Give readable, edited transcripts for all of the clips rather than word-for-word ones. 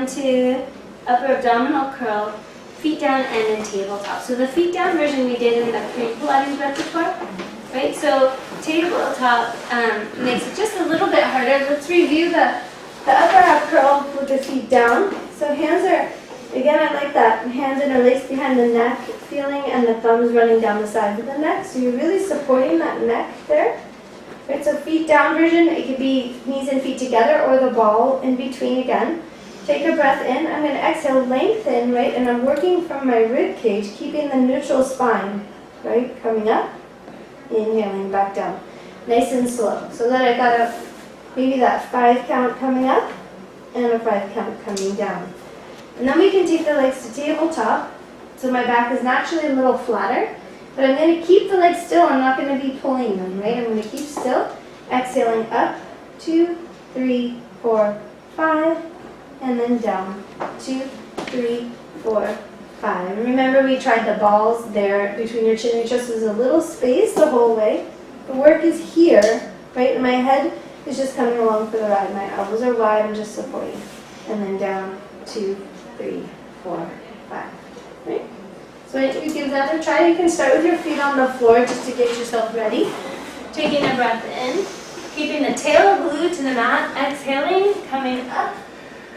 to upper abdominal curl, feet down, and then tabletop. So the feet down version we did in the pre-Pilates repertoire, right? So tabletop makes it just a little bit harder. Let's review the upper half curl with the feet down. So hands are, again, I like that. Hands interlaced behind the neck, feeling, and the thumbs running down the sides of the neck. So you're really supporting that neck there. Right, so feet down version, it could be knees and feet together or the ball in between again. Take a breath in. I'm going to exhale, lengthen, right? And I'm working from my rib cage, keeping the neutral spine, right? Coming up, inhaling back down. Nice and slow. So that I got maybe that 5 count coming up and a 5 count coming down. And then we can take the legs to tabletop. So my back is naturally a little flatter. But I'm going to keep the legs still. I'm not going to be pulling them, right? I'm going to keep still. Exhaling up, 2, 3, 4, 5. And then down, 2, 3, 4, 5. And remember we tried the balls there between your chin and your chest. There's a little space the whole way. The work is here, right? And my head is just coming along for the ride. My elbows are wide. I'm just supporting. And then down, 2, 3, 4, 5. Right? So you give that a try. You can start with your feet on the floor just to get yourself ready. Taking a breath in. Keeping the tail glued to the mat. Exhaling, coming up.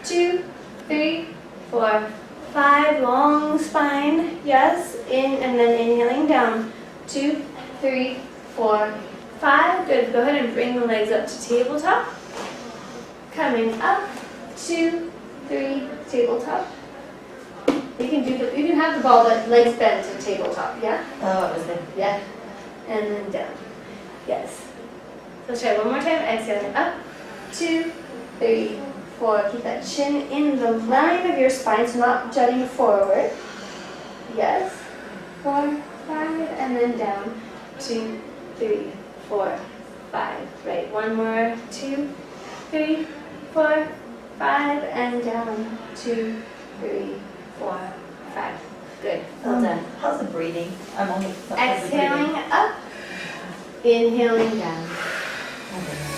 2, 3, 4, 5. Long spine. Yes. In and then inhaling down. 2, 3, 4, 5. Good. Go ahead and bring the legs up to tabletop. Coming up. 2, 3, tabletop. You can have the ball but legs bent to tabletop, yeah? Oh, it was good. Yeah. And then down. Yes. So try one more time. Exhaling up. 2, 3, 4. Keep that chin in the line of your spine, so not jutting forward. Yes. 4, 5, and then down. 2, 3, 4, 5. Right. One more. 2, 3, 4, 5, and down. 2, 3, 4, 5. Good. Well done. How's the breathing? I'm only Exhaling up. Inhaling down. Okay.